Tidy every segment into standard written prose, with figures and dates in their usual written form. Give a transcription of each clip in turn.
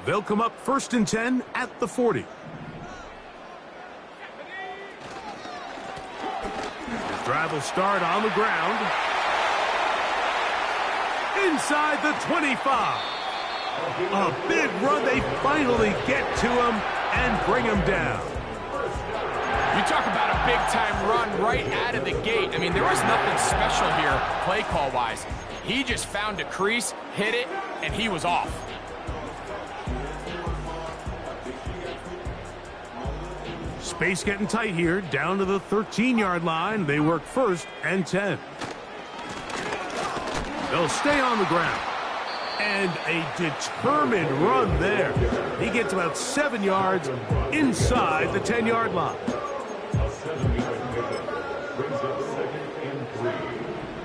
They'll come up 1st and 10 at the 40. The drive will start on the ground. Inside the 25. A big run. They finally get to him and bring him down. You talk about a big-time run right out of the gate. I mean, there was nothing special here play call-wise. He just found a crease, hit it, and he was off. Space getting tight here, down to the 13-yard line. They work 1st and 10. They'll stay on the ground. And a determined run there. He gets about 7 yards inside the 10-yard line.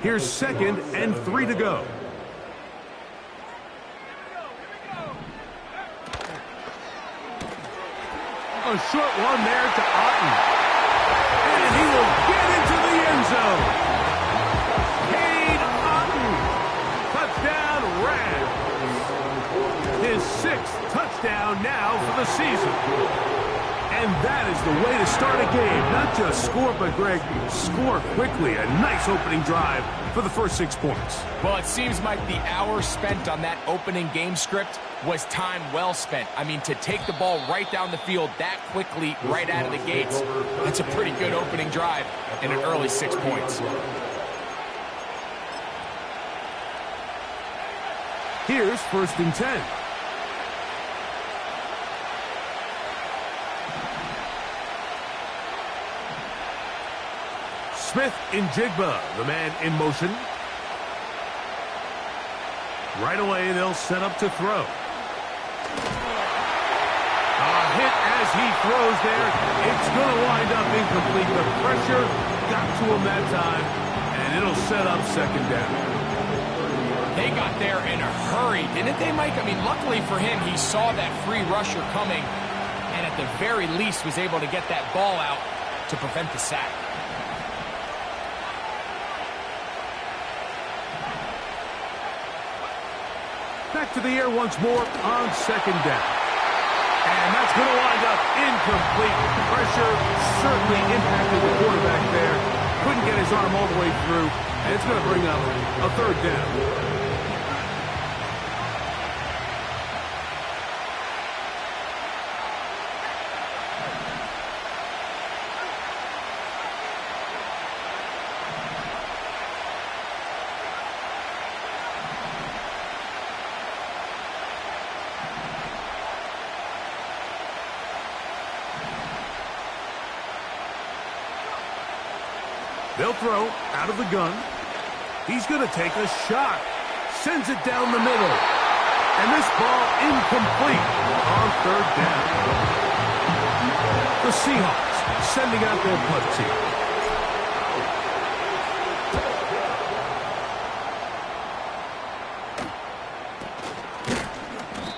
Here's 2nd and 3 to go. A short one there to Otten. And he will get into the end zone. Cade Otten. Touchdown, Rams. His 6th touchdown now for the season. And that is the way to start a game. Not just score, but, Greg, score quickly. A nice opening drive for the first 6 points. Well, it seems like the hour spent on that opening game script was time well spent. I mean, to take the ball right down the field that quickly, right out of the gates, that's a pretty good opening drive and an early 6 points. Here's 1st and 10. Smith in Jigba, the man in motion. Right away, they'll set up to throw. A hit as he throws there. It's going to wind up incomplete. The pressure got to him that time, and it'll set up 2nd down. They got there in a hurry, didn't they, Mike? I mean, luckily for him, he saw that free rusher coming, and at the very least was able to get that ball out to prevent the sack. Back to the air once more on 2nd down. And that's going to wind up incomplete. Pressure certainly impacted the quarterback there. Couldn't get his arm all the way through. And it's going to bring up a 3rd down. They'll throw out of the gun. He's going to take a shot. Sends it down the middle. And this ball incomplete on 3rd down. The Seahawks sending out their punt team.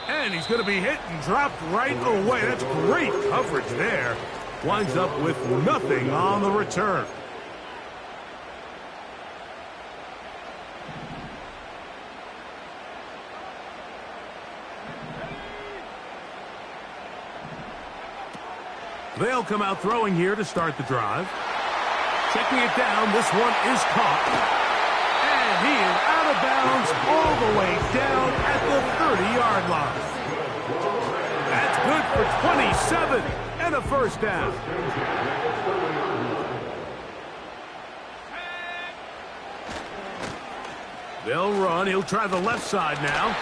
And he's going to be hit and dropped right away. That's great coverage there. Winds up with nothing on the return. They'll come out throwing here to start the drive. Checking it down, this one is caught. And he is out of bounds all the way down at the 30-yard line. That's good for 27 and a 1st down. They'll run. He'll try the left side now.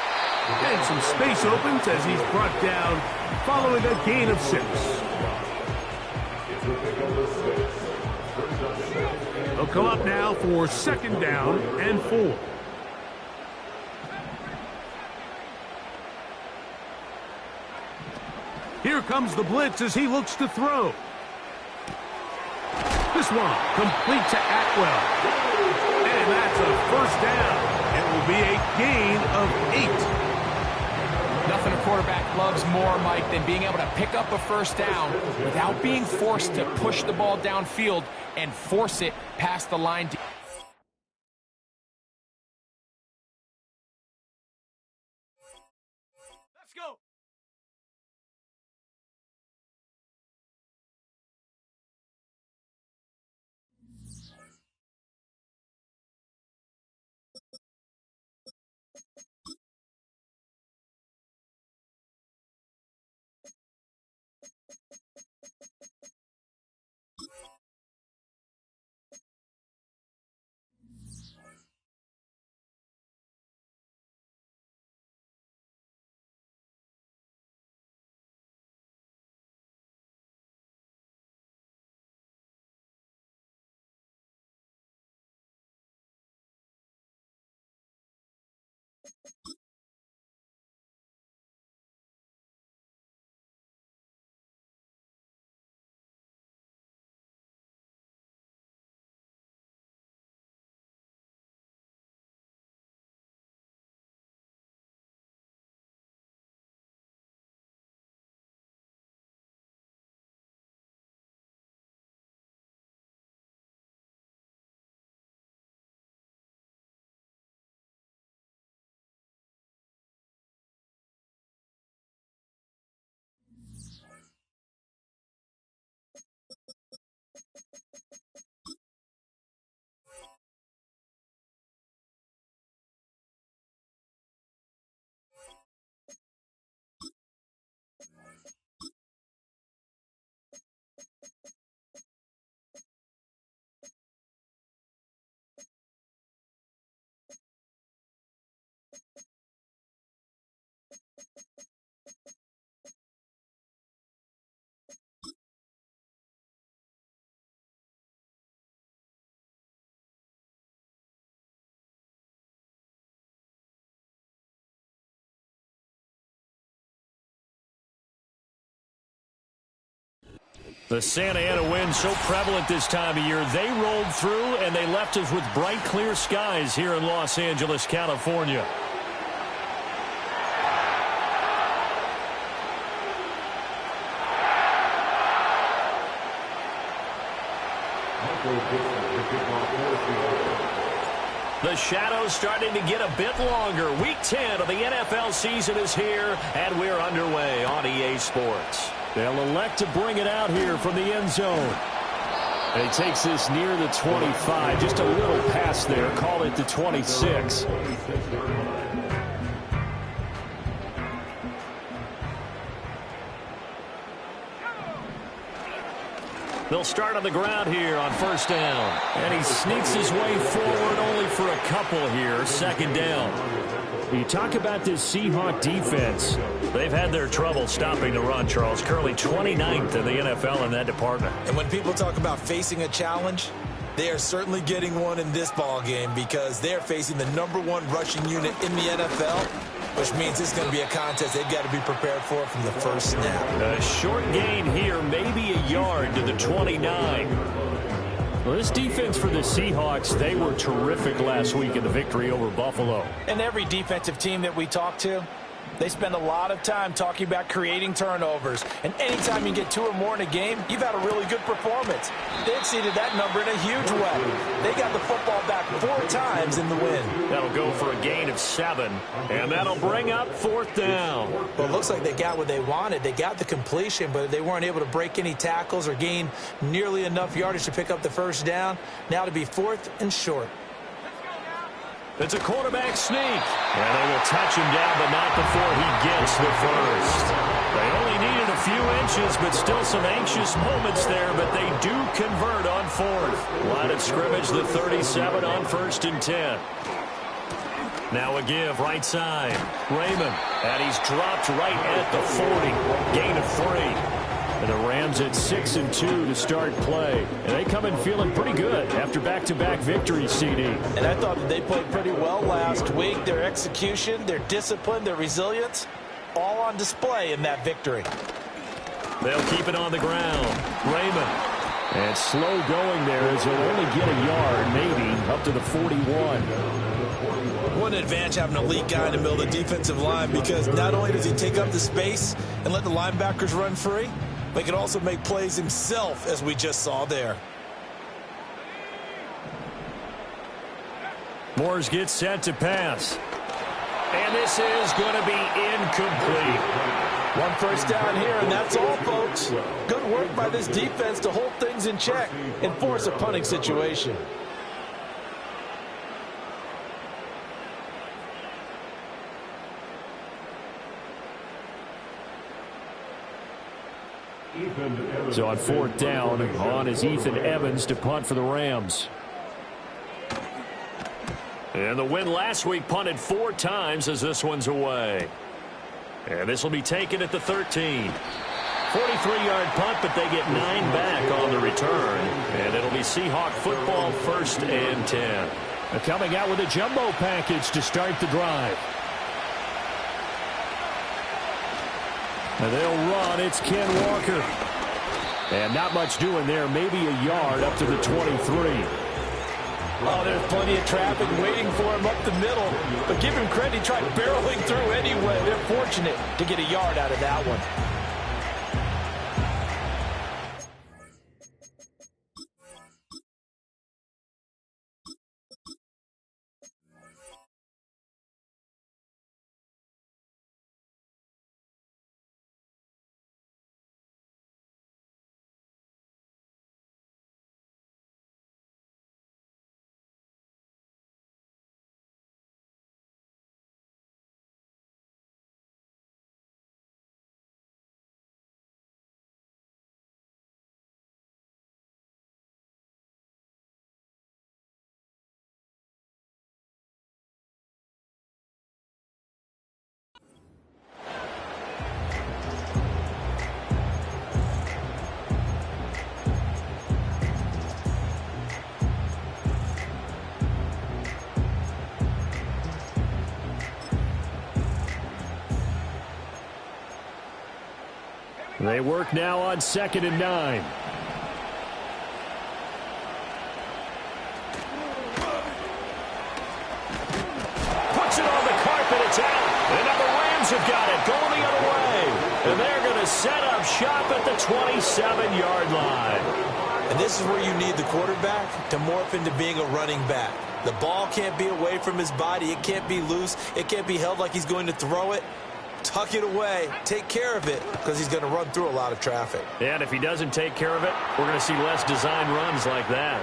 And some space opens as he's brought down following a gain of 6. They'll come up now for 2nd down and 4. Here comes the blitz as he looks to throw. This one complete to Atwell. And that's a 1st down. It will be a gain of 8. Nothing a quarterback loves more, Mike, than being able to pick up a 1st down without being forced to push the ball downfield and force it past the line. The Santa Ana wind so prevalent this time of year, they rolled through and they left us with bright, clear skies here in Los Angeles, California. The shadows starting to get a bit longer. Week 10 of the NFL season is here, and we're underway on EA Sports. They'll elect to bring it out here from the end zone. And he takes this near the 25, just a little past there. Call it the 26. They'll start on the ground here on first down. And he sneaks his way forward only for a couple here. Second down. You talk about this Seahawk defense. They've had their trouble stopping the run, Charles. Currently 29th in the NFL in that department. And when people talk about facing a challenge, they are certainly getting one in this ball game because they're facing the #1 rushing unit in the NFL, which means it's going to be a contest they've got to be prepared for from the first snap. A short gain here, maybe a yard to the 29. Well, this defense for the Seahawks, they were terrific last week in the victory over Buffalo. And every defensive team that we talk to, they spend a lot of time talking about creating turnovers. And anytime you get 2 or more in a game, you've had a really good performance. They exceeded that number in a huge way. They got the football back 4 times in the win. That'll go for a gain of 7, and that'll bring up fourth down. Well, it looks like they got what they wanted. They got the completion, but they weren't able to break any tackles or gain nearly enough yardage to pick up the first down. Now to be 4th and short. It's a quarterback sneak. And they will touch him down, but not before he gets the first. They only needed a few inches, but still some anxious moments there, but they do convert on 4th. Line of scrimmage, the 37 on 1st and 10. Now a give, right side. Raymond, and he's dropped right at the 40. Gain of 3. And the Rams at 6-2 to start play. And they come in feeling pretty good after back-to-back victories, CD. And I thought that they played pretty well last week. Their execution, their discipline, their resilience, all on display in that victory. They'll keep it on the ground. Raymond. And slow going there as he'll only get a yard, maybe, up to the 41. What an advantage having an elite guy in the middle of the defensive line, because not only does he take up the space and let the linebackers run free, but he can also make plays himself, as we just saw there. Moores gets set to pass. And this is going to be incomplete. 1 first down here, and that's all, folks. Good work by this defense to hold things in check and force a punting situation. So on 4th down, on is Ethan Evans to punt for the Rams. And the win last week punted 4 times as this one's away. And this will be taken at the 13. 43-yard punt, but they get 9 back on the return. And it'll be Seahawk football 1st and 10. They're coming out with a jumbo package to start the drive. And they'll run. It's Ken Walker. And not much doing there. Maybe a yard up to the 23. Oh, there's plenty of traffic waiting for him up the middle. But give him credit, he tried barreling through anyway. They're fortunate to get a yard out of that one. They work now on 2nd and 9. Puts it on the carpet. It's out. And now the Rams have got it. Going the other way. And they're going to set up shop at the 27-yard line. And this is where you need the quarterback to morph into being a running back. The ball can't be away from his body. It can't be loose. It can't be held like he's going to throw it. Tuck it away. Take care of it because he's going to run through a lot of traffic. And if he doesn't take care of it, we're going to see less design runs like that.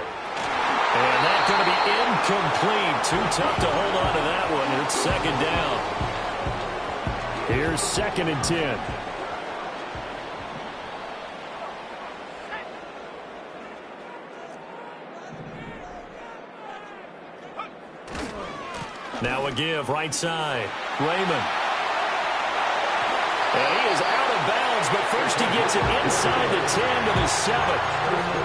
And that's going to be incomplete. Too tough to hold on to that one. It's 2nd down. Here's 2nd and 10. Now a give right side. Raymond. And he is out of bounds, but first he gets it inside the 10 to the 7.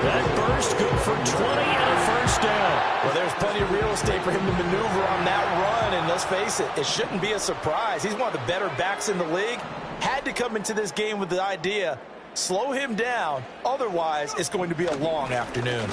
That burst good for 20 and a first down. Well, there's plenty of real estate for him to maneuver on that run, and let's face it, it shouldn't be a surprise. He's one of the better backs in the league. Had to come into this game with the idea, slow him down, otherwise it's going to be a long afternoon.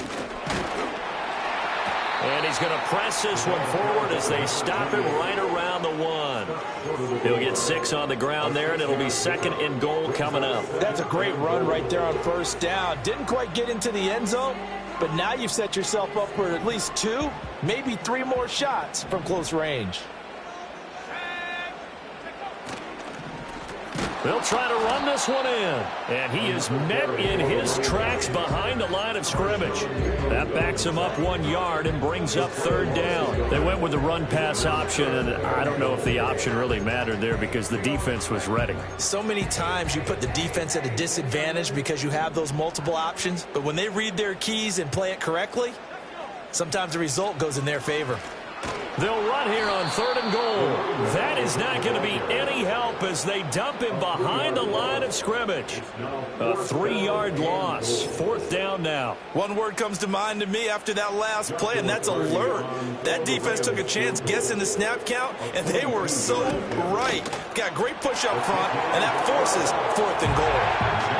And he's going to press this one forward as they stop him right around the 1. He'll get 6 on the ground there, and it'll be 2nd and goal coming up. That's a great run right there on first down. Didn't quite get into the end zone, but now you've set yourself up for at least 2, maybe 3 more shots from close range. They'll try to run this one in. And he is met in his tracks behind the line of scrimmage. That backs him up 1 yard and brings up 3rd down. They went with the run-pass option, and I don't know if the option really mattered there because the defense was ready. So many times you put the defense at a disadvantage because you have those multiple options. But when they read their keys and play it correctly, sometimes the result goes in their favor. They'll run here on 3rd and goal. That is not going to be any help as they dump him behind the line of scrimmage. A 3-yard loss. 4th down now. One word comes to mind to me after that last play, and that's alert. That defense took a chance guessing the snap count, and they were so right. Got great push up front, and that forces 4th and goal.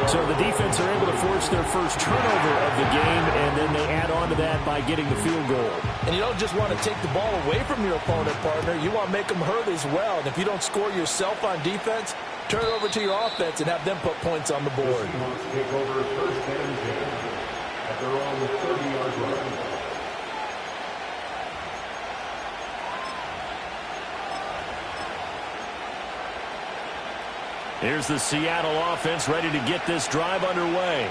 So the defense are able to force their first turnover of the game, and then they add on to that by getting the field goal. And you don't just want to take the ball away from your opponent, partner. You want to make them hurt as well. And if you don't score yourself on defense, turn it over to your offense and have them put points on the board. Take over 1st and 10 at their own 30-yard line. Here's the Seattle offense ready to get this drive underway.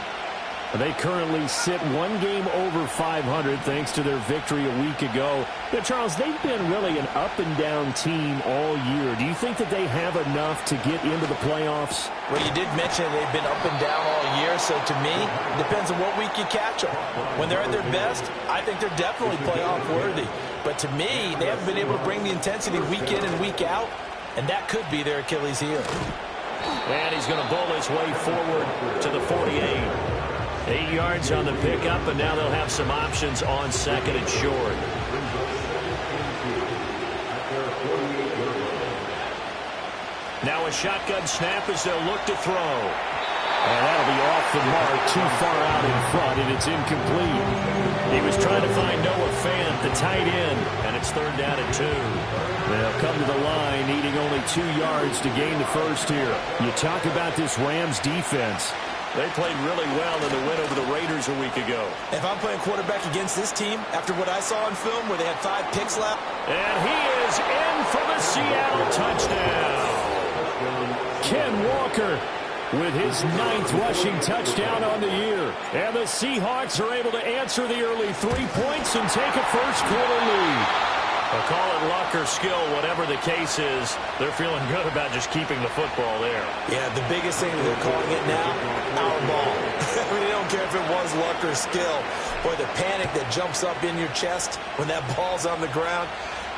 They currently sit 1 game over 500 thanks to their victory a week ago. But Charles, they've been really an up-and-down team all year. Do you think that they have enough to get into the playoffs? Well, you did mention they've been up and down all year, so to me, it depends on what week you catch them. When they're at their best, I think they're definitely playoff-worthy. But to me, they haven't been able to bring the intensity week in and week out, and that could be their Achilles heel. And he's going to bowl his way forward to the 48. 8 yards on the pickup, and now they'll have some options on 2nd and short. Now a shotgun snap as they'll look to throw. And that'll be off the mark, too far out in front, and it's incomplete. He was trying to find Noah Fant, the tight end, and it's 3rd down and 2. They'll come to the line, needing only 2 yards to gain the first here. You talk about this Rams defense. They played really well in the win over the Raiders a week ago. If I'm playing quarterback against this team, after what I saw on film where they had 5 picks left. And he is in for the Seattle touchdown. Ken Walker with his 9th rushing touchdown on the year. And the Seahawks are able to answer the early 3 points and take a first-quarter lead. I'll call it luck or skill, whatever the case is. They're feeling good about just keeping the football there. Yeah, the biggest thing that they're calling it now, our ball. I mean, they don't care if it was luck or skill. Boy, the panic that jumps up in your chest when that ball's on the ground,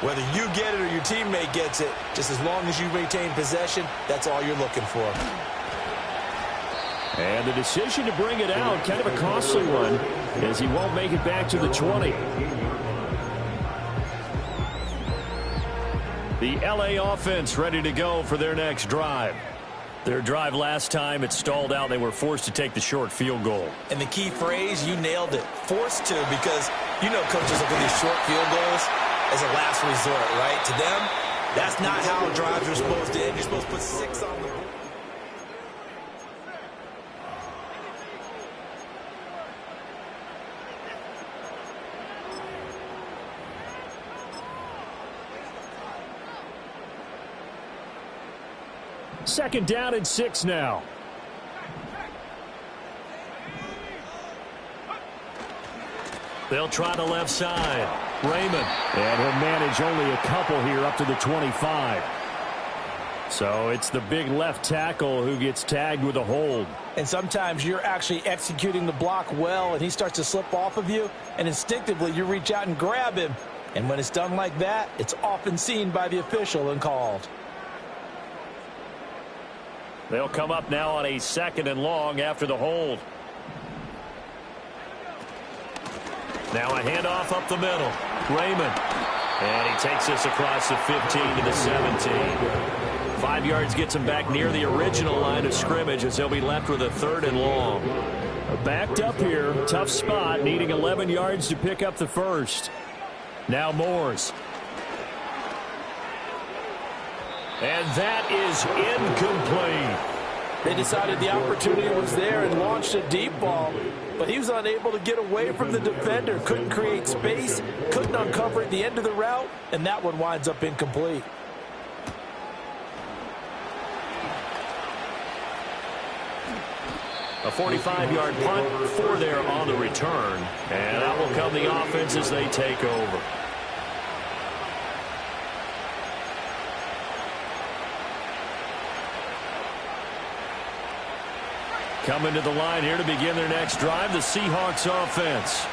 whether you get it or your teammate gets it, just as long as you maintain possession, that's all you're looking for. And the decision to bring it out, kind of a costly one, as he won't make it back to the 20. The LA offense ready to go for their next drive. Their drive last time, it stalled out. They were forced to take the short field goal. And the key phrase, you nailed it, forced to, because you know coaches look at these short field goals as a last resort, right? To them, that's not how drives are supposed to end. You're supposed to put 6 on the board. Second down and 6 now. They'll try the left side. Raymond. And he'll manage only a couple here up to the 25. So it's the big left tackle who gets tagged with a hold. And sometimes you're actually executing the block well, and he starts to slip off of you, and instinctively you reach out and grab him. And when it's done like that, it's often seen by the official and called. They'll come up now on a 2nd and long after the hold. Now a handoff up the middle. Raymond. And he takes this across the 15 to the 17. 5 yards gets him back near the original line of scrimmage as they'll be left with a 3rd and long. Backed up here. Tough spot. Needing 11 yards to pick up the first. Now Moores. And that is incomplete. They decided the opportunity was there and launched a deep ball, but he was unable to get away from the defender, couldn't create space, couldn't uncover at the end of the route, and that one winds up incomplete. A 45-yard punt, 4 there on the return, and that will come the offense as they take over. Coming to the line here to begin their next drive, the Seahawks offense.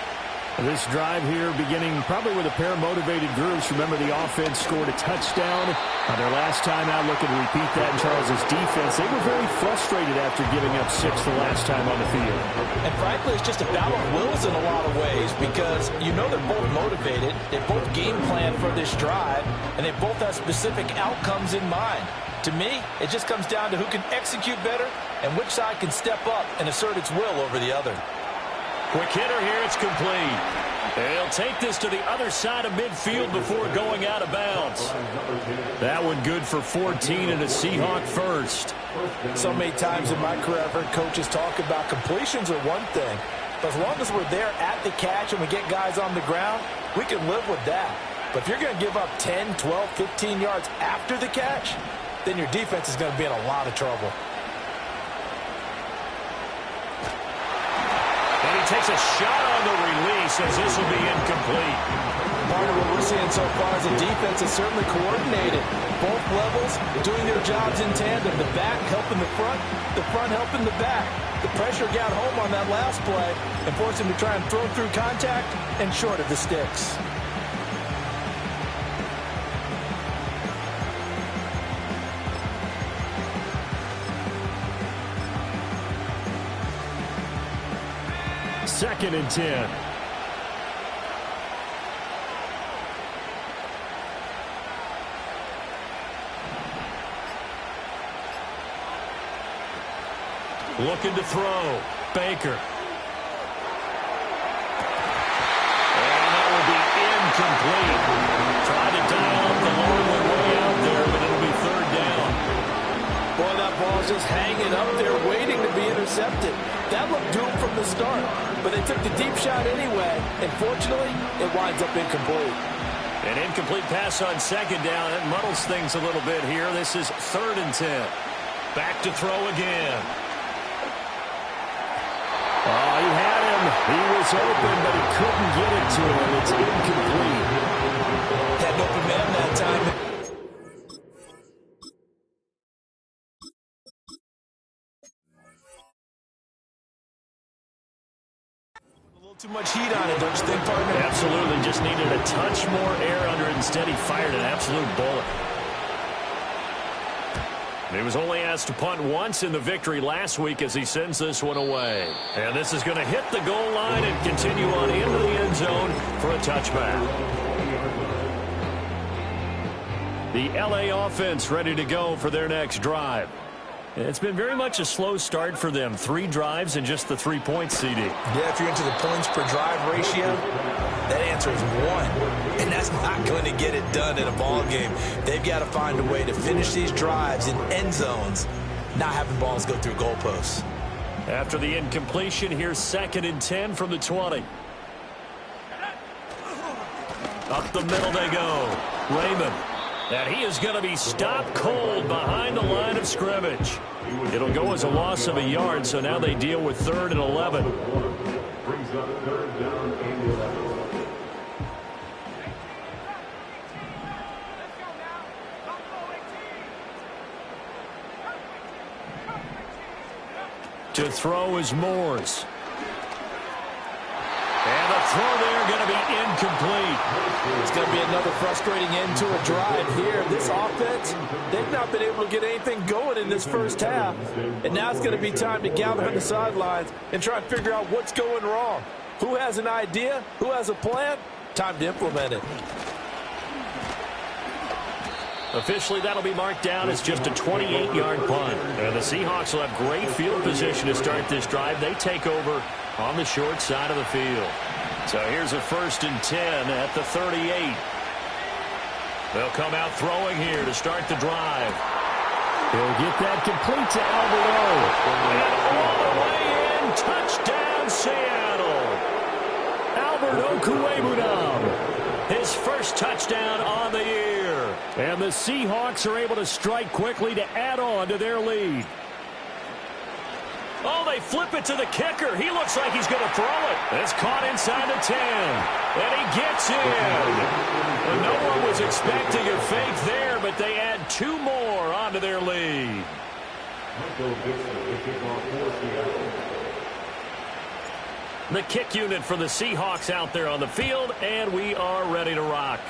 This drive here beginning probably with a pair of motivated groups. Remember, the offense scored a touchdown on their last time out, looking to repeat that in Charles's defense. They were very frustrated after giving up 6 the last time on the field. And frankly, it's just a battle of wills in a lot of ways, because you know they're both motivated, they both game plan for this drive, and they both have specific outcomes in mind. To me, it just comes down to who can execute better and which side can step up and assert its will over the other. Quick hitter here, it's complete. They'll take this to the other side of midfield before going out of bounds. That one good for 14 and a Seahawk first. So many times in my career I've heard coaches talk about completions are one thing, but as long as we're there at the catch and we get guys on the ground, we can live with that. But if you're going to give up 10, 12, 15 yards after the catch, then your defense is going to be in a lot of trouble. And he takes a shot on the release as this will be incomplete. Part of what we're seeing so far is the defense is certainly coordinated. Both levels doing their jobs in tandem. The back helping the front helping the back. The pressure got home on that last play and forced him to try and throw through contact and short of the sticks. Second and 10. Looking to throw. Baker. And that will be incomplete. Trying to dial up the long way out there, but it'll be third down. Boy, that ball's just hanging up there, waiting to be intercepted. That looked doomed from the start, but they took the deep shot anyway, and fortunately, it winds up incomplete. An incomplete pass on second down. It muddles things a little bit here. This is 3rd and 10. Back to throw again. Oh, he had him. He was open, but he couldn't get it to him. It's incomplete. Had an open man that time. Too much heat on it, don't you think, partner? Absolutely. Just needed a touch more air under it. Instead, he fired an absolute bullet. He was only asked to punt once in the victory last week as he sends this one away. And this is going to hit the goal line and continue on into the end zone for a touchback. The LA offense ready to go for their next drive. It's been very much a slow start for them. 3 drives and just the 3 points, CD. Yeah, if you're into the points per drive ratio, that answer is 1. And that's not going to get it done in a ball game. They've got to find a way to finish these drives in end zones, not having balls go through goalposts. After the incompletion, here's 2nd and 10 from the 20. Up the middle they go. Raymond. And he is going to be stopped cold behind the line of scrimmage. It'll go as a loss of a yard, so now they deal with 3rd and 11. Brings up 3rd down and 11. To throw is Moores. And the throw there going to be incomplete. It's going to be another frustrating end to a drive here. This offense, they've not been able to get anything going in this first half. And now it's going to be time to gather on the sidelines and try and figure out what's going wrong. Who has an idea? Who has a plan? Time to implement it. Officially, that'll be marked down as just a 28-yard punt. And the Seahawks will have great field position to start this drive. They take over on the short side of the field. So here's a 1st and 10 at the 38. They'll come out throwing here to start the drive. He'll get that complete to Alberto. And all the way in, touchdown Seattle. Alberto Kuebunam. His first touchdown on the year. And the Seahawks are able to strike quickly to add on to their lead. Oh, they flip it to the kicker. He looks like he's going to throw it. It's caught inside the 10. And he gets in. And no one was expecting a fake there, but they add 2 more onto their lead. The kick unit for the Seahawks out there on the field, and we are ready to rock.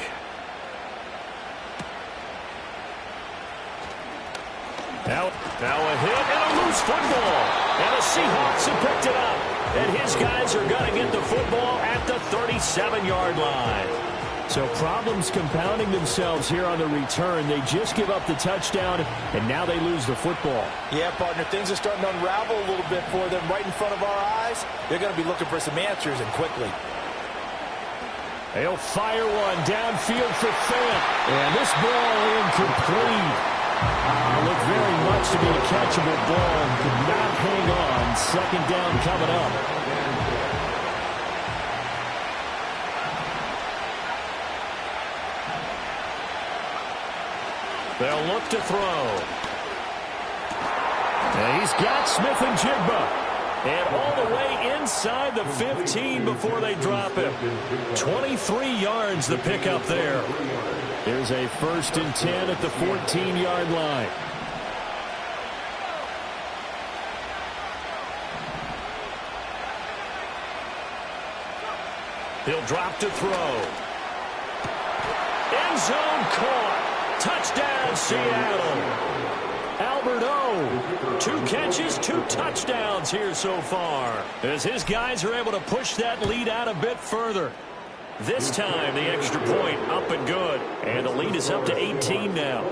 Now a hit and a loose football. And the Seahawks have picked it up. And his guys are going to get the football at the 37-yard line. So problems compounding themselves here on the return. They just give up the touchdown, and now they lose the football. Yeah, partner, things are starting to unravel a little bit for them right in front of our eyes. They're going to be looking for some answers, and quickly. They'll fire one downfield for Fant. And this ball incomplete. Looked very much to be a catchable ball. Could not hang on. 2nd down coming up. They'll look to throw. And he's got Smith and Jigba. And all the way inside the 15 before they drop him. 23 yards the pickup there. There's a 1st and 10 at the 14-yard line. He'll drop to throw. End zone caught. Touchdown, Seattle. Alberto, 2 catches, 2 touchdowns here so far, as his guys are able to push that lead out a bit further. This time, the extra point up and good. And the lead is up to 18 now.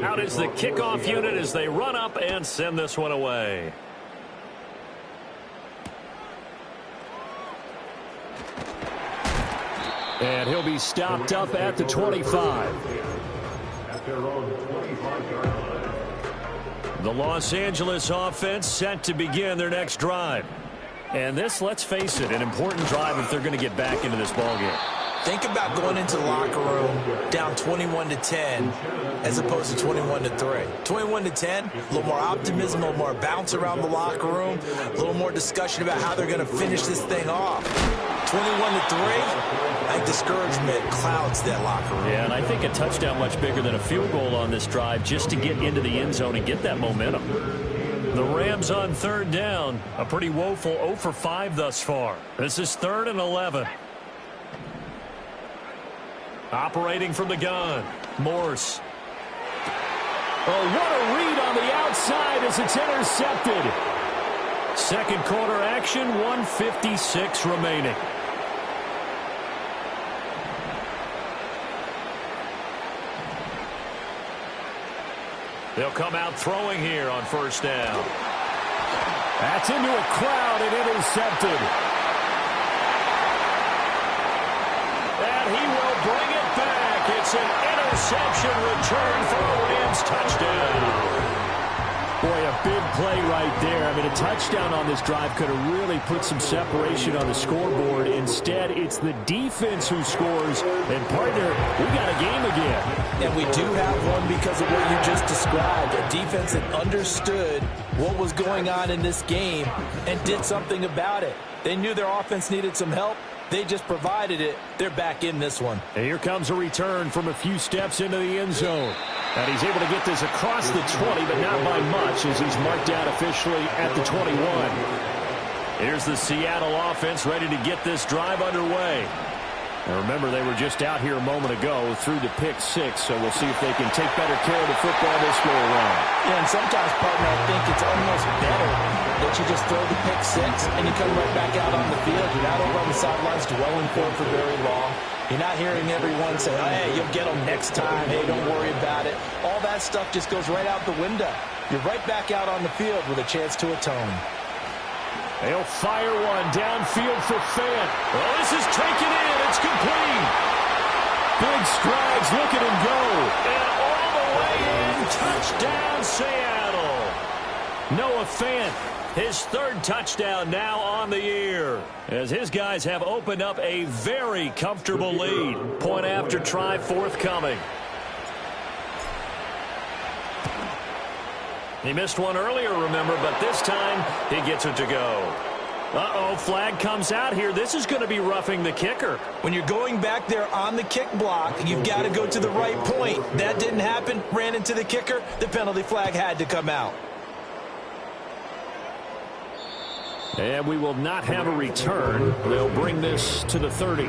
Out is the kickoff unit as they run up and send this one away. And he'll be stopped up at the 25. The Los Angeles offense set to begin their next drive. And this, let's face it, an important drive if they're going to get back into this ballgame. Think about going into the locker room down 21-10 as opposed to 21-3. 21-10, a little more optimism, a little more bounce around the locker room, a little more discussion about how they're going to finish this thing off. 21-3, I think discouragement clouds that locker room. Yeah, and I think a touchdown much bigger than a field goal on this drive just to get into the end zone and get that momentum. The Rams on third down, a pretty woeful 0 for 5 thus far. This is 3rd and 11. Operating from the gun, Morse. Oh, what a read on the outside as it's intercepted. Second quarter action, 1:56 remaining. They'll come out throwing here on first down. That's into a crowd and intercepted. And he will bring it back. It's an interception return for a Rams touchdown. Boy, a big play right there. I mean, a touchdown on this drive could have really put some separation on the scoreboard. Instead, it's the defense who scores. And, partner, we got a game again. And we do have one because of what you just described. A defense that understood what was going on in this game and did something about it. They knew their offense needed some help. They just provided it. They're back in this one. And here comes a return from a few steps into the end zone. And he's able to get this across the 20, but not by much as he's marked out officially at the 21. Here's the Seattle offense ready to get this drive underway. And remember, they were just out here a moment ago through the pick 6, so we'll see if they can take better care of the football this go around. Yeah, and sometimes, partner, I think it's almost better that you just throw the pick 6 and you come right back out on the field. You're not over on the sidelines dwelling for it for very long. You're not hearing everyone say, oh, hey, you'll get them next time. Hey, don't worry about it. All that stuff just goes right out the window. You're right back out on the field with a chance to atone. They'll fire one downfield for Fant. Well, this is taken in. It's complete. Big strides. Look at him go. And all the way in. Touchdown, Seattle. Noah Fant, his 3rd touchdown now on the year, as his guys have opened up a very comfortable lead. Point after try forthcoming. He missed one earlier, remember, but this time he gets it to go. Uh-oh, flag comes out here. This is going to be roughing the kicker. When you're going back there on the kick block, you've got to go to the right point. That didn't happen. Ran into the kicker. The penalty flag had to come out. And we will not have a return. They'll bring this to the 30.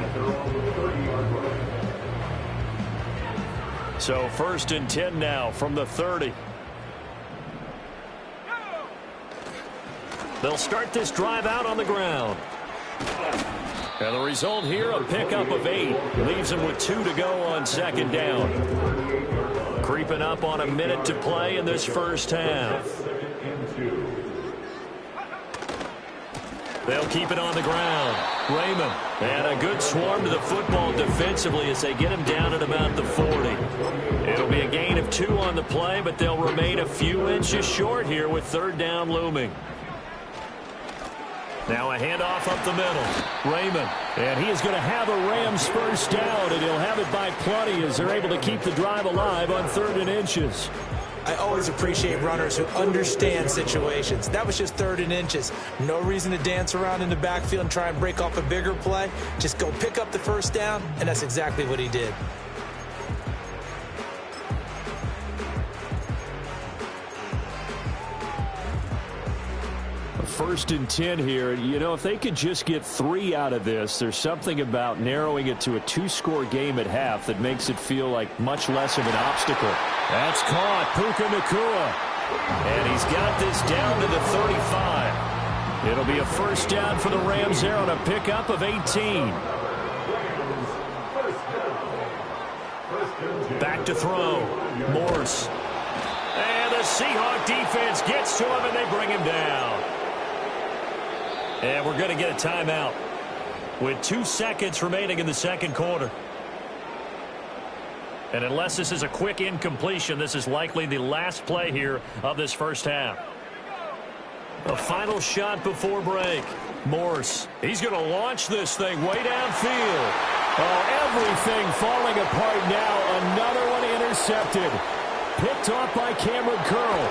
So 1st and 10 now from the 30. They'll start this drive out on the ground. And the result here, a pickup of 8. Leaves them with 2 to go on 2nd down. Creeping up on a minute to play in this first half. They'll keep it on the ground. Raymond. And a good swarm to the football defensively as they get him down at about the 40. It'll be a gain of 2 on the play, but they'll remain a few inches short here with 3rd down looming. Now a handoff up the middle. Raymond. And he is going to have a Rams first down, and he'll have it by plenty as they're able to keep the drive alive on 3rd and inches. I always appreciate runners who understand situations. That was just 3rd and inches. No reason to dance around in the backfield and try and break off a bigger play. Just go pick up the first down, and that's exactly what he did. First and 10 here. You know, if they could just get 3 out of this, there's something about narrowing it to a 2-score game at half that makes it feel like much less of an obstacle. That's caught. Puka Nacua. And he's got this down to the 35. It'll be a first down for the Rams there on a pickup of 18. Back to throw. Morse. And the Seahawk defense gets to him, and they bring him down. And we're going to get a timeout with 2 seconds remaining in the second quarter. And unless this is a quick incompletion, this is likely the last play here of this first half. A final shot before break. Morse. He's going to launch this thing way downfield. Oh, everything falling apart now. Another one intercepted. Picked off by Cameron Curl.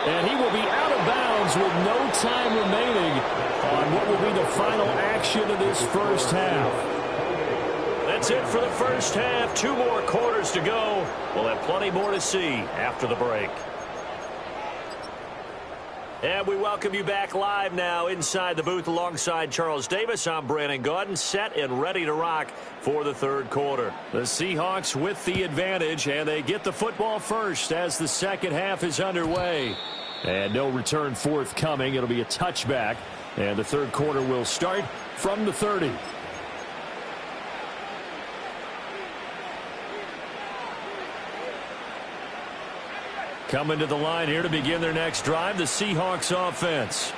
And he will be out of bounds with no time remaining on what will be the final action of this first half. That's it for the first half. 2 more quarters to go. We'll have plenty more to see after the break. And we welcome you back live now inside the booth alongside Charles Davis. I'm Brandon Gaudin, set and ready to rock for the third quarter. The Seahawks with the advantage, and they get the football first as the second half is underway. And no return forthcoming. It'll be a touchback, and the third quarter will start from the 30. Coming to the line here to begin their next drive, the Seahawks offense.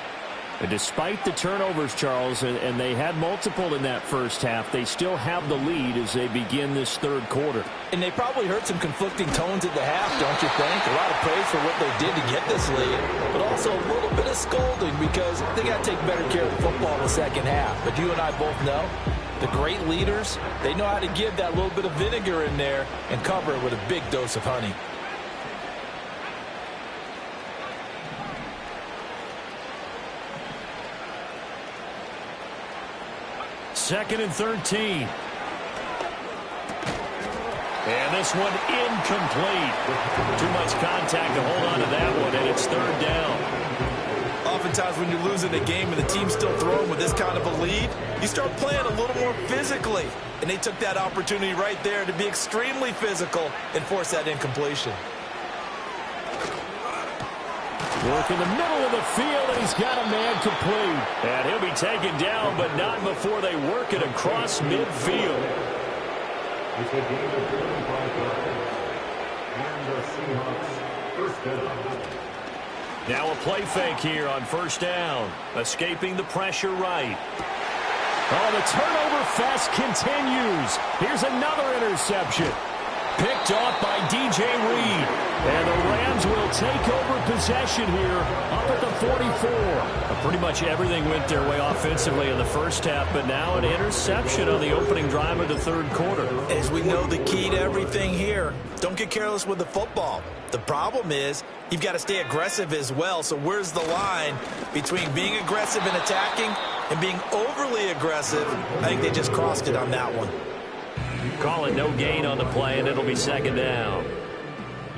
And despite the turnovers, Charles, and they had multiple in that first half, they still have the lead as they begin this third quarter. And they probably heard some conflicting tones at the half, don't you think? A lot of praise for what they did to get this lead, but also a little bit of scolding because they got to take better care of the football in the second half. But you and I both know the great leaders, they know how to give that little bit of vinegar in there and cover it with a big dose of honey. Second and 13. And this one incomplete. Too much contact to hold on to that one, and it's third down. Oftentimes when you're losing a game and the team's still throwing with this kind of a lead, you start playing a little more physically. And they took that opportunity right there to be extremely physical and force that incompletion. Work in the middle of the field, and he's got a man complete. And he'll be taken down, but not before they work it across midfield. It's a game of 35 yards. And the Seahawks first down. Now a play fake here on first down. Escaping the pressure right. Oh, the turnover fest continues. Here's another interception. Picked off by DJ Reed. And the Rams will take over possession here up at the 44. Pretty much everything went their way offensively in the first half, but now an interception on the opening drive of the third quarter. As we know, the key to everything here, don't get careless with the football. The problem is you've got to stay aggressive as well. So where's the line between being aggressive and attacking and being overly aggressive? I think they just crossed it on that one. Call it no gain on the play, and it'll be second down.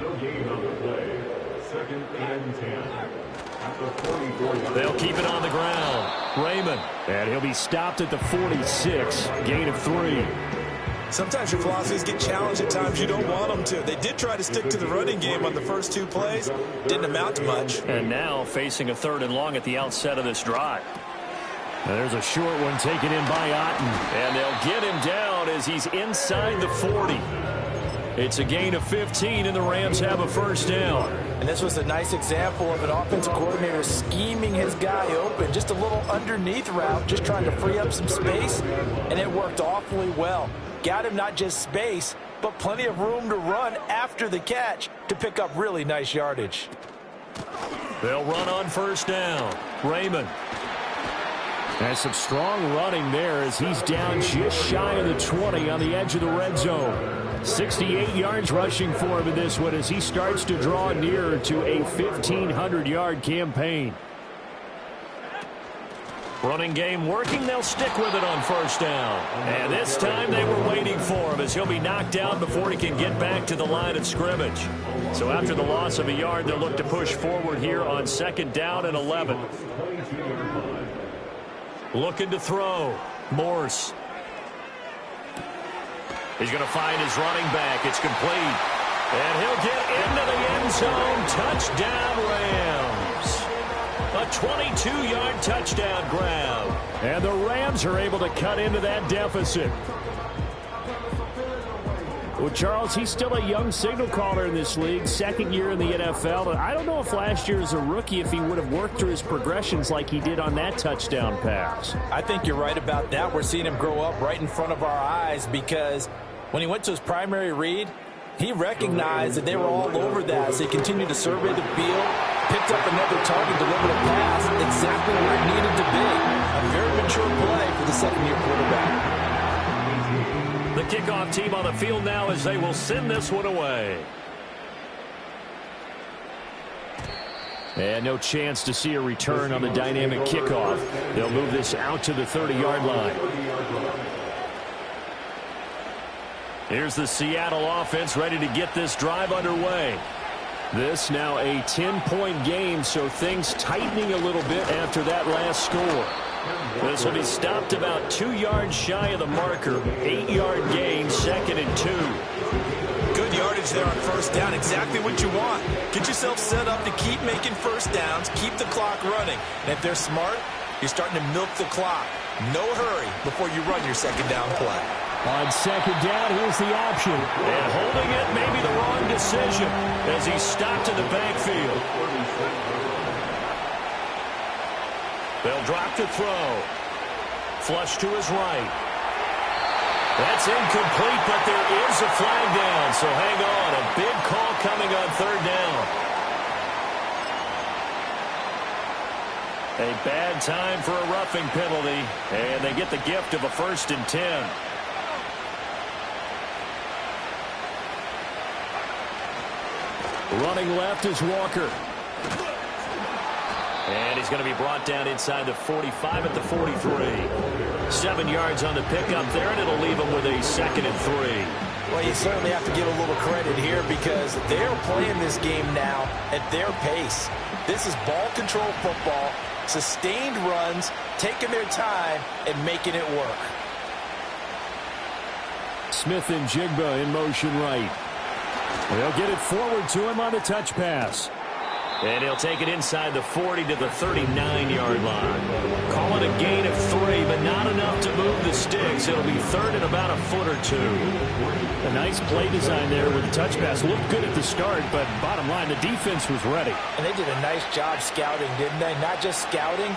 No gain on the play. Second and 10. At the 44. They'll keep it on the ground. Raymond. And he'll be stopped at the 46. Gain of 3. Sometimes your philosophies get challenged at times you don't want them to. They did try to stick to the running game on the first 2 plays. Didn't amount to much. And now facing a third and long at the outset of this drive. And there's a short one taken in by Otten. And they'll get him down as he's inside the 40. It's a gain of 15, and the Rams have a first down. And this was a nice example of an offensive coordinator scheming his guy open. Just a little underneath route, just trying to free up some space, and it worked awfully well. Got him not just space, but plenty of room to run after the catch to pick up really nice yardage. They'll run on first down. Raymond. And some strong running there as he's down just shy of the 20 on the edge of the red zone. 68 yards rushing for him in this one as he starts to draw nearer to a 1,500-yard campaign. Running game working. They'll stick with it on first down. And this time they were waiting for him as he'll be knocked down before he can get back to the line of scrimmage. So after the loss of a yard, they'll look to push forward here on second down and 11. Looking to throw. Morse. He's going to find his running back. It's complete. And he'll get into the end zone. Touchdown, Rams. A 22-yard touchdown grab. And the Rams are able to cut into that deficit. Well, Charles, he's still a young signal caller in this league, second year in the NFL. And I don't know if last year as a rookie if he would have worked through his progressions like he did on that touchdown pass. I think you're right about that. We're seeing him grow up right in front of our eyes because when he went to his primary read, he recognized that they were all over that. So he continued to survey the field, picked up another target, delivered a pass exactly where it needed to be. A very mature play for the second-year quarterback. The kickoff team on the field now as they will send this one away. And no chance to see a return on the dynamic kickoff. They'll move this out to the 30-yard line. Here's the Seattle offense ready to get this drive underway. This now a 10-point game, so things tightening a little bit after that last score. This will be stopped about 2 yards shy of the marker. 8-yard gain, 2nd and 2. Good yardage there on first down. Exactly what you want. Get yourself set up to keep making first downs, keep the clock running. And if they're smart, you're starting to milk the clock. No hurry before you run your second down play. On second down, here's the option. And holding it may be the wrong decision as he's stopped in the backfield. They'll drop to throw. Flush to his right. That's incomplete, but there is a flag down, so hang on. A big call coming on third down. A bad time for a roughing penalty, and they get the gift of a 1st and 10. Running left is Walker. And he's going to be brought down inside the 45 at the 43. 7 yards on the pickup there, and it'll leave him with a 2nd and 3. Well, you certainly have to give a little credit here because they're playing this game now at their pace. This is ball control football, sustained runs, taking their time and making it work. Smith and Jigba in motion right. They'll get it forward to him on the touch pass. And he'll take it inside the 40 to the 39-yard line. Call it a gain of 3, but not enough to move the sticks. It'll be 3rd and about a foot or 2. A nice play design there with the touch pass. Looked good at the start, but bottom line, the defense was ready. And they did a nice job scouting, didn't they? Not just scouting,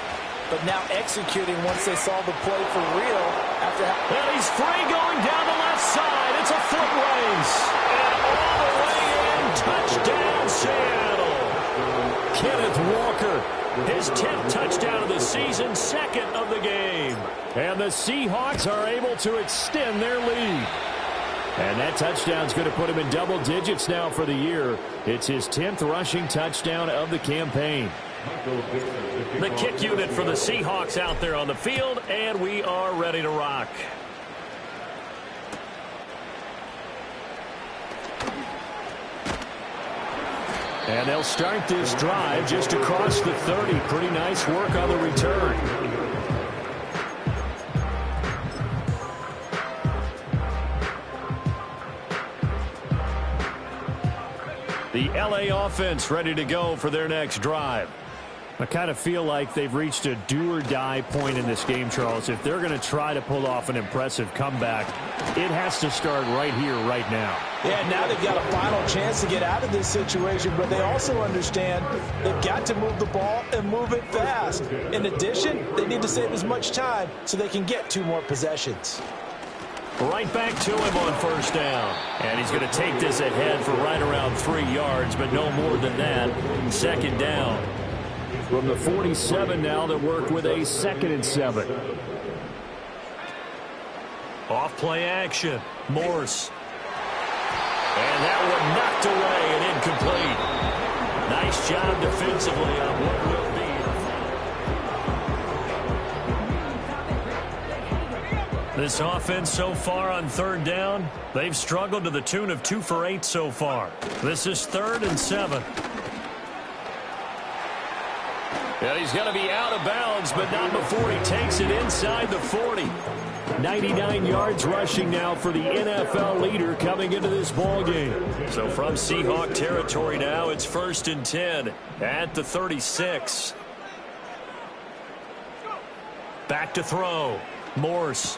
but now executing once they saw the play for real. And he's free going down the left side. It's a foot race. And all the way in, touchdown Seattle. Kenneth Walker, his 10th touchdown of the season, 2nd of the game. And the Seahawks are able to extend their lead. And that touchdown's going to put him in double digits now for the year. It's his 10th rushing touchdown of the campaign. The kick unit for the Seahawks out there on the field, and we are ready to rock. And they'll start this drive just across the 30. Pretty nice work on the return. The LA offense ready to go for their next drive. I kind of feel like they've reached a do-or-die point in this game, Charles. If they're going to try to pull off an impressive comeback, it has to start right here, right now. Yeah, now they've got a final chance to get out of this situation, but they also understand they've got to move the ball and move it fast. In addition, they need to save as much time so they can get 2 more possessions. Right back to him on first down. And he's going to take this ahead for right around 3 yards, but no more than that. 2nd down. From the 47 now, they work with a 2nd and 7. Off play action. Morse. And that one knocked away and incomplete. Nice job defensively on what will be. This offense so far on 3rd down, they've struggled to the tune of 2 for 8 so far. This is 3rd and 7. And he's going to be out of bounds, but not before he takes it inside the 40. 99 yards rushing now for the NFL leader coming into this ball game. So from Seahawk territory now, it's 1st and 10 at the 36. Back to throw. Morse.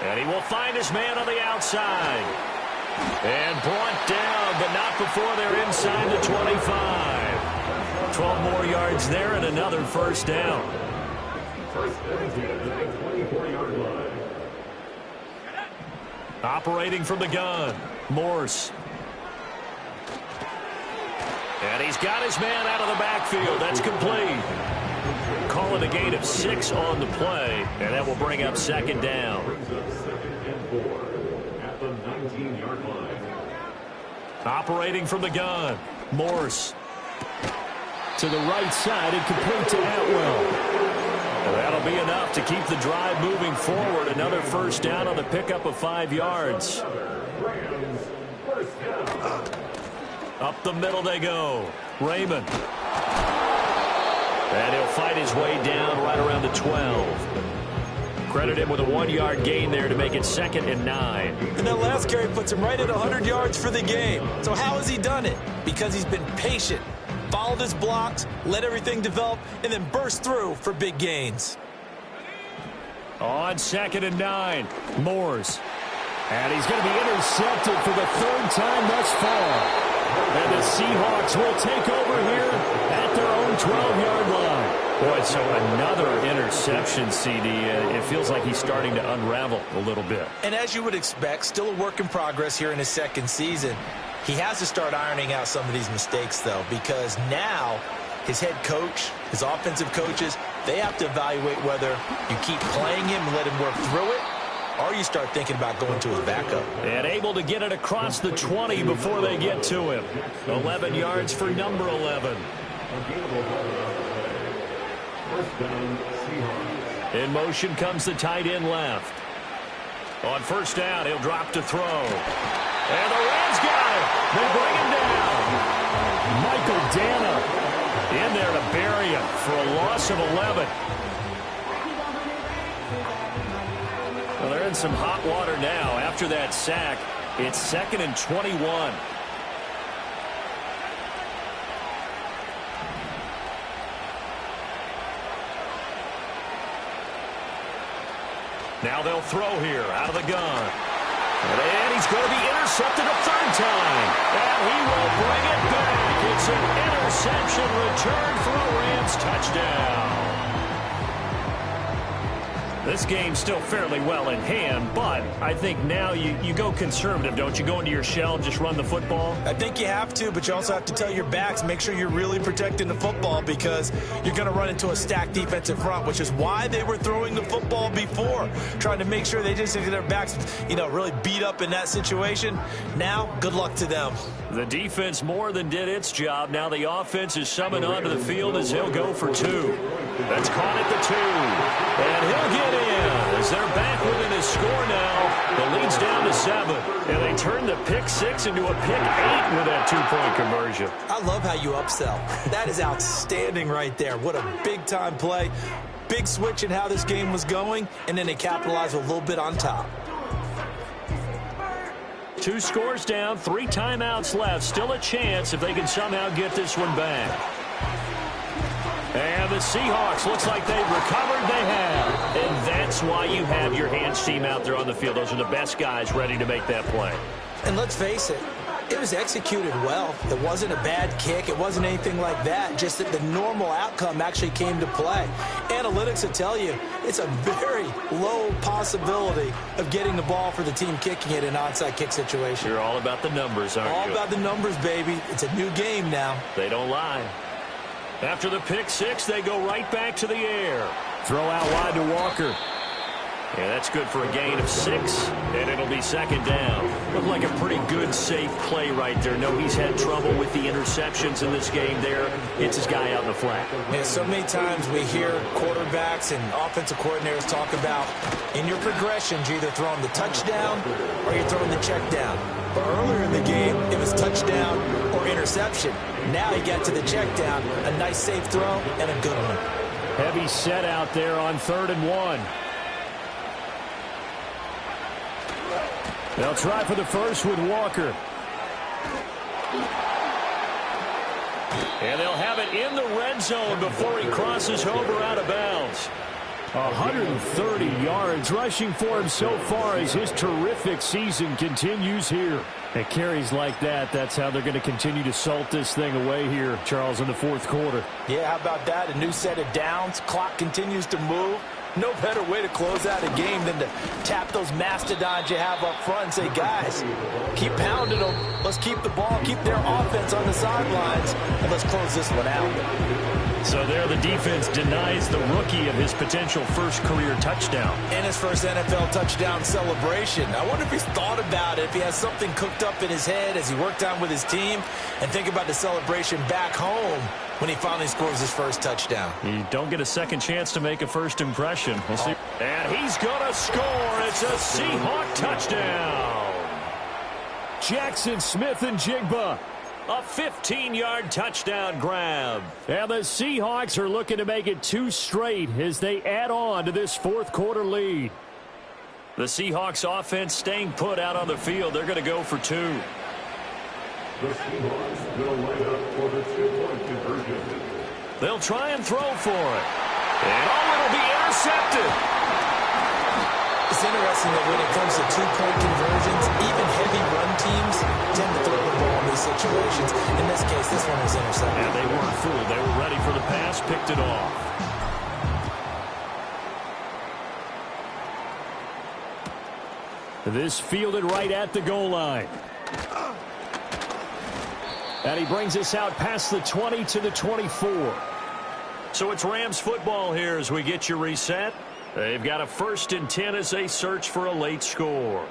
And he will find his man on the outside. And brought down, but not before they're inside the 25. 12 more yards there and another first down. First and 10 at the 24-yard line. Operating from the gun, Morse. And he's got his man out of the backfield. That's complete. Calling a gain of 6 on the play, and that will bring up second down. Brings up 2nd and 4 at the 19-yard line. Operating from the gun, Morse. To the right side and complete to Atwell. And that'll be enough to keep the drive moving forward. Another first down on the pickup of 5 yards. Up the middle they go. Raymond. And he'll fight his way down right around the 12. Credit him with a 1-yard gain there to make it 2nd and 9. And that last carry puts him right at 100 yards for the game. So how has he done it? Because he's been patient, followed his blocks, let everything develop, and then burst through for big gains. On 2nd and 9, Morse. And he's going to be intercepted for the 3rd time thus far. And the Seahawks will take over here at their own 12-yard line. Boy, so another interception, CD. It feels like he's starting to unravel a little bit. And as you would expect, still a work in progress here in his 2nd season. He has to start ironing out some of these mistakes, though, because now his head coach, his offensive coaches, they have to evaluate whether you keep playing him and let him work through it, or you start thinking about going to his backup. And able to get it across the 20 before they get to him. 11 yards for number 11. First down, Seahawks. In motion comes the tight end left. On first down, he'll drop to throw. And the Rams got it. They bring him down. Michael Dana in there to bury him for a loss of 11. Well, they're in some hot water now. After that sack, it's 2nd and 21. Now they'll throw here out of the gun. And he's going to be intercepted a 3rd time. And he will bring it back. It's an interception return for a Rams touchdown. This game's still fairly well in hand, but I think now you go conservative, don't you? Go into your shell and just run the football? I think you have to, but you also have to tell your backs, make sure you're really protecting the football because you're going to run into a stacked defensive front, which is why they were throwing the football before, trying to make sure they just get their backs, really beat up in that situation. Now, good luck to them. The defense more than did its job. Now the offense is summoned onto the field as he'll go for 2. That's caught at the 2. And he'll get in as they're back within his score now. The lead's down to 7. And they turn the pick 6 into a pick 8 with that 2-point conversion. I love how you upsell. That is outstanding right there. What a big-time play. Big switch in how this game was going, and then they capitalized a little bit on top. 2 scores down, 3 timeouts left. Still a chance if they can somehow get this one back. And the Seahawks, looks like they've recovered. They have. And that's why you have your hands team out there on the field. Those are the best guys ready to make that play. And let's face it, it was executed well. It wasn't a bad kick. It wasn't anything like that. Just that the normal outcome actually came to play. Analytics will tell you it's a very low possibility of getting the ball for the team kicking it in an onside kick situation. You're all about the numbers, aren't you? All about the numbers, baby. It's a new game now. They don't lie. After the pick 6, they go right back to the air. Throw out wide to Walker. Yeah, that's good for a gain of 6, and it'll be 2nd down. Looked like a pretty good, safe play right there. No, he's had trouble with the interceptions in this game there. Hits his guy out in the flat. Yeah, so many times we hear quarterbacks and offensive coordinators talk about in your progressions, you're either throwing the touchdown or you're throwing the check down. But earlier in the game, it was touchdown or interception. Now he got to the check down, a nice safe throw, and a good one. Heavy set out there on 3rd and 1. They'll try for the first with Walker. And they'll have it in the red zone before he crosses over out of bounds. 130 yards rushing for him so far as his terrific season continues here. At carries like that, that's how they're going to continue to salt this thing away here, Charles, in the fourth quarter. Yeah, how about that? A new set of downs. Clock continues to move. No better way to close out a game than to tap those mastodons you have up front and say, guys, keep pounding them. Let's keep the ball, keep their offense on the sidelines, and let's close this one out. So there the defense denies the rookie of his potential first career touchdown. And his first NFL touchdown celebration. I wonder if he's thought about it, if he has something cooked up in his head as he worked on with his team, and think about the celebration back home when he finally scores his first touchdown. You don't get a second chance to make a first impression. We'll see. And he's going to score. It's a Seahawk touchdown. Jackson Smith-Njigba. A 15-yard touchdown grab. And the Seahawks are looking to make it 2 straight as they add on to this fourth quarter lead. The Seahawks offense staying put out on the field. They're going to go for 2. The Seahawks will line up for the 2-point conversion. They'll try and throw for it. And it'll be intercepted. It's interesting that when it comes to 2-point conversions, even heavy run teams tend to throw the ball in these situations. In this case, this one was intercepted. And they weren't fooled. They were ready for the pass, picked it off. This fielded right at the goal line. And he brings us out past the 20 to the 24. So it's Rams football here as we get you reset. They've got a 1st and 10 as they search for a late score.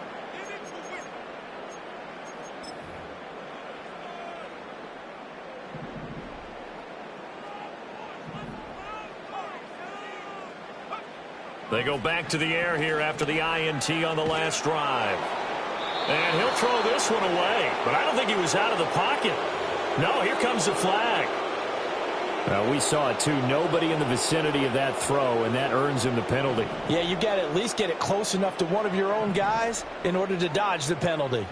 They go back to the air here after the INT on the last drive. And he'll throw this one away. But I don't think he was out of the pocket. No, here comes the flag. We saw it, too. Nobody in the vicinity of that throw, and that earns him the penalty. Yeah, you got to at least get it close enough to one of your own guys in order to dodge the penalty.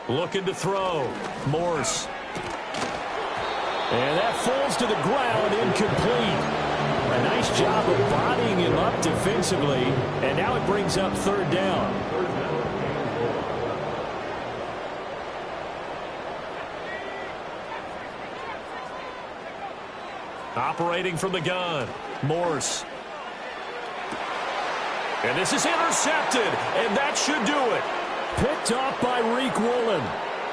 Looking to throw. Morse. And that falls to the ground, incomplete. A nice job of bodying him up defensively, and now it brings up 3rd down. Operating from the gun, Morse. And this is intercepted, and that should do it. Picked off by Reek Woolen.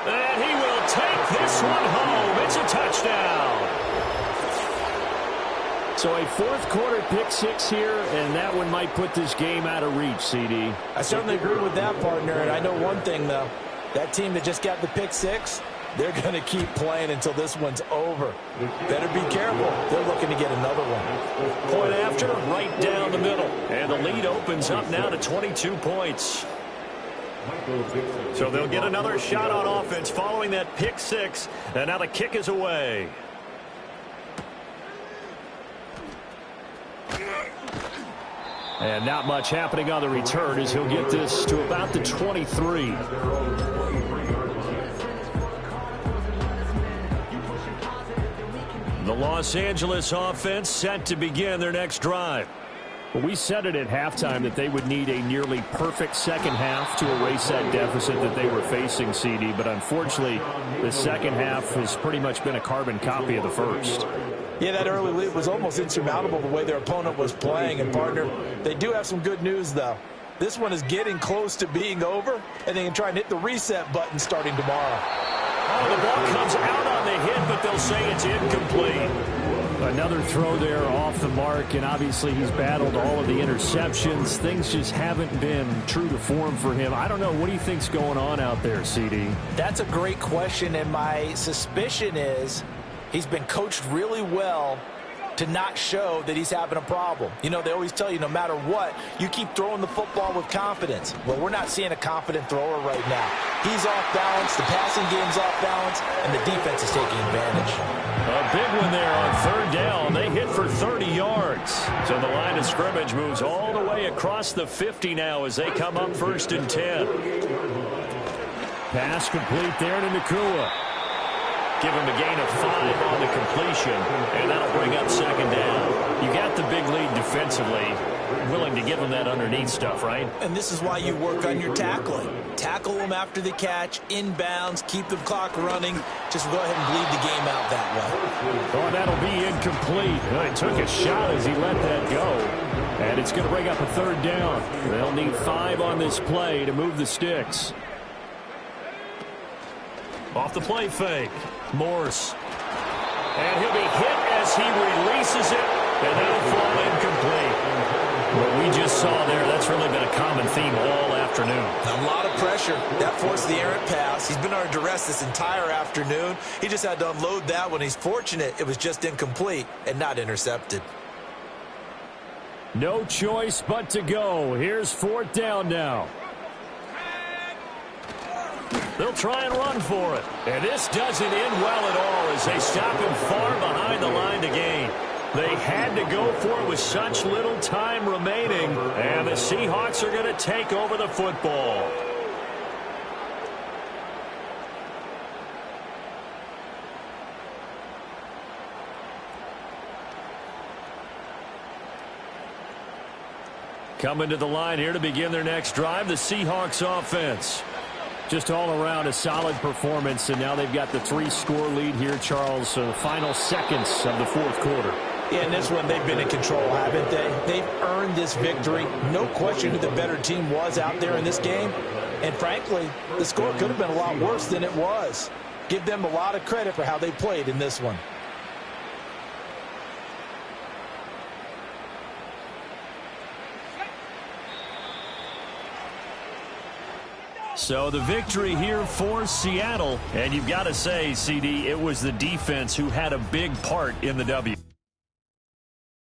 And he will take this one home. It's a touchdown. So a fourth quarter pick 6 here, and that one might put this game out of reach, CD. I certainly agree with that, partner. And I know one thing, though. That team that just got the pick 6, they're going to keep playing until this one's over. Better be careful. They're looking to get another one. Point after, right down the middle. And the lead opens up now to 22 points. So they'll get another shot on offense following that pick 6. And now the kick is away. And not much happening on the return as he'll get this to about the 23. The Los Angeles offense set to begin their next drive. Well, we said it at halftime that they would need a nearly perfect second half to erase that deficit that they were facing, CD. But unfortunately, the second half has pretty much been a carbon copy of the first. Yeah, that early lead was almost insurmountable the way their opponent was playing. And, partner, they do have some good news, though. This one is getting close to being over, and they can try and hit the reset button starting tomorrow. Oh, the ball comes out on the hit, but they'll say it's incomplete. Another throw there off the mark, and obviously he's battled all of the interceptions. Things just haven't been true to form for him. I don't know. What do you think's going on out there, CD? That's a great question, and my suspicion is he's been coached really well to not show that he's having a problem. You know, they always tell you no matter what, you keep throwing the football with confidence. Well, we're not seeing a confident thrower right now. He's off balance, the passing game's off balance, and the defense is taking advantage. A big one there on 3rd down. They hit for 30 yards. So the line of scrimmage moves all the way across the 50 now as they come up 1st and 10. Pass complete there to Nacua. Give him a gain of 5 on the completion, and that'll bring up second down. You got the big lead defensively. Willing to give him that underneath stuff, right? And this is why you work on your tackling. Tackle them after the catch, inbounds, keep the clock running. Just go ahead and bleed the game out that way. Oh, that'll be incomplete. He took a shot as he let that go. And it's going to bring up a third down. They'll need 5 on this play to move the sticks. Off the play fake. Morse. And he'll be hit as he releases it. And that'll fall incomplete. What we just saw there, that's really been a common theme all afternoon. A lot of pressure. That forced the errant pass. He's been under duress this entire afternoon. He just had to unload that one. He's fortunate it was just incomplete and not intercepted. No choice but to go. Here's 4th down now. They'll try and run for it. And this doesn't end well at all as they stop him far behind the line to gain. They had to go for it with such little time remaining. And the Seahawks are going to take over the football. Coming to the line here to begin their next drive, the Seahawks offense. Just all around a solid performance, and now they've got the 3-score lead here, Charles. So the final seconds of the 4th quarter. Yeah, in this one, they've been in control, haven't they? They've earned this victory. No question who the better team was out there in this game. And frankly, the score could have been a lot worse than it was. Give them a lot of credit for how they played in this one. So the victory here for Seattle. And you've got to say, CD, it was the defense who had a big part in the W.